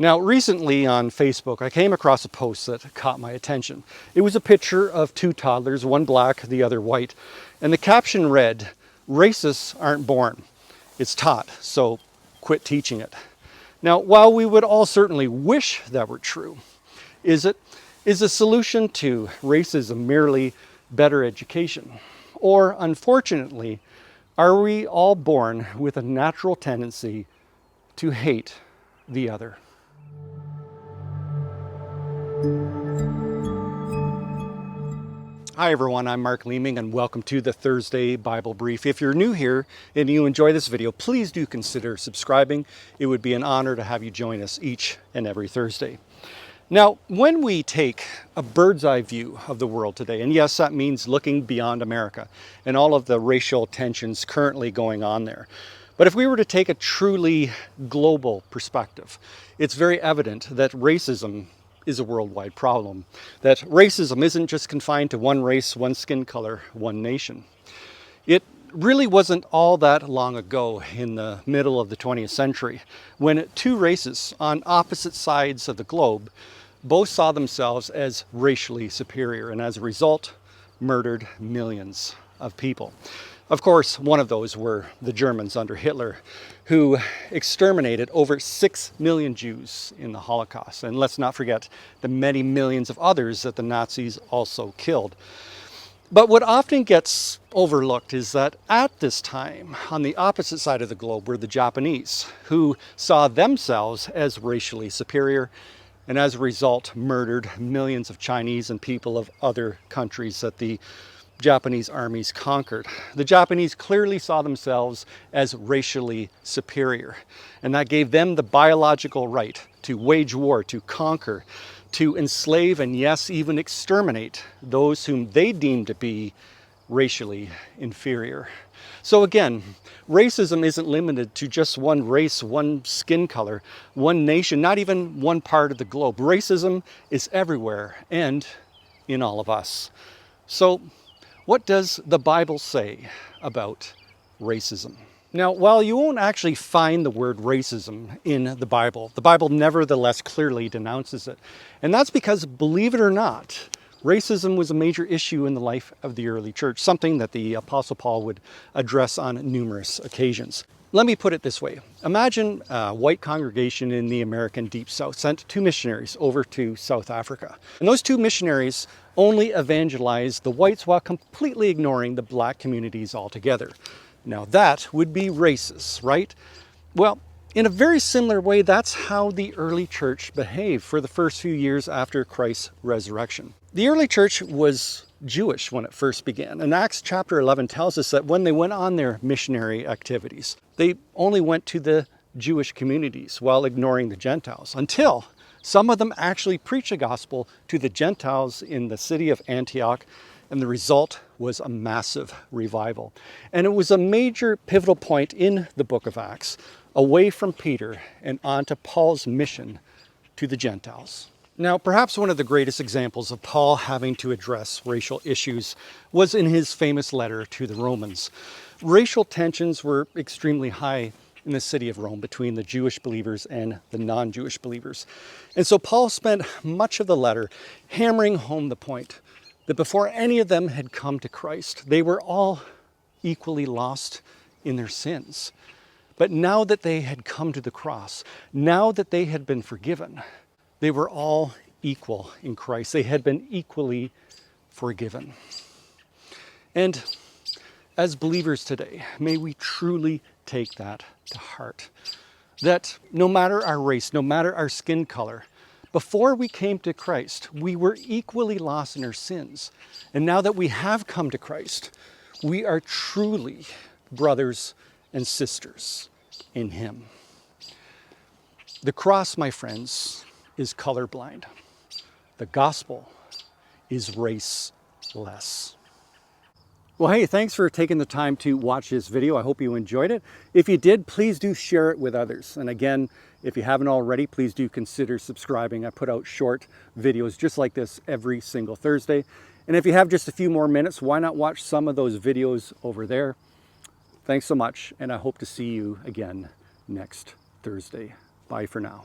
Now, recently on Facebook, I came across a post that caught my attention. It was a picture of two toddlers, one black, the other white, and the caption read, "Racists aren't born, it's taught, so quit teaching it." Now, while we would all certainly wish that were true, is the solution to racism merely better education? Or, unfortunately, are we all born with a natural tendency to hate the other? Hi everyone, I'm Mark Leeming and welcome to the Thursday Bible Brief. If you're new here and you enjoy this video, please do consider subscribing. It would be an honor to have you join us each and every Thursday. Now, when we take a bird's eye view of the world today, and yes, that means looking beyond America and all of the racial tensions currently going on there. But if we were to take a truly global perspective, it's very evident that racism is a worldwide problem, that racism isn't just confined to one race, one skin color, one nation. It really wasn't all that long ago in the middle of the 20th century when two races on opposite sides of the globe both saw themselves as racially superior and as a result murdered millions of people. Of course, one of those were the Germans under Hitler, who exterminated over 6 million Jews in the Holocaust. And let's not forget the many millions of others that the Nazis also killed. But what often gets overlooked is that at this time, on the opposite side of the globe, were the Japanese, who saw themselves as racially superior and as a result murdered millions of Chinese and people of other countries that the Japanese armies conquered. The Japanese clearly saw themselves as racially superior, and that gave them the biological right to wage war, to conquer, to enslave, and yes, even exterminate those whom they deemed to be racially inferior. So again, racism isn't limited to just one race, one skin color, one nation, not even one part of the globe. Racism is everywhere and in all of us. So what does the Bible say about racism? Now, while you won't actually find the word racism in the Bible nevertheless clearly denounces it. And that's because, believe it or not, racism was a major issue in the life of the early church, something that the Apostle Paul would address on numerous occasions. Let me put it this way. Imagine a white congregation in the American Deep South sent two missionaries over to South Africa. And those two missionaries only evangelized the whites while completely ignoring the black communities altogether. Now that would be racist, right? Well, in a very similar way, that's how the early church behaved for the first few years after Christ's resurrection. The early church was Jewish when it first began. And Acts chapter 11 tells us that when they went on their missionary activities, they only went to the Jewish communities while ignoring the Gentiles, until some of them actually preached the gospel to the Gentiles in the city of Antioch, and the result was a massive revival. And it was a major pivotal point in the book of Acts, away from Peter and onto Paul's mission to the Gentiles. Now, perhaps one of the greatest examples of Paul having to address racial issues was in his famous letter to the Romans. Racial tensions were extremely high in the city of Rome between the Jewish believers and the non-Jewish believers. And so Paul spent much of the letter hammering home the point that before any of them had come to Christ, they were all equally lost in their sins. But now that they had come to the cross, now that they had been forgiven, they were all equal in Christ. They had been equally forgiven. And as believers today, may we truly take that to heart. That no matter our race, no matter our skin color, before we came to Christ, we were equally lost in our sins. And now that we have come to Christ, we are truly brothers and sisters in Him. The cross, my friends, is colorblind. The gospel is raceless. Well, hey, thanks for taking the time to watch this video. I hope you enjoyed it. If you did, please do share it with others. And again, if you haven't already, please do consider subscribing. I put out short videos just like this every single Thursday. And if you have just a few more minutes, why not watch some of those videos over there? Thanks so much, and I hope to see you again next Thursday. Bye for now.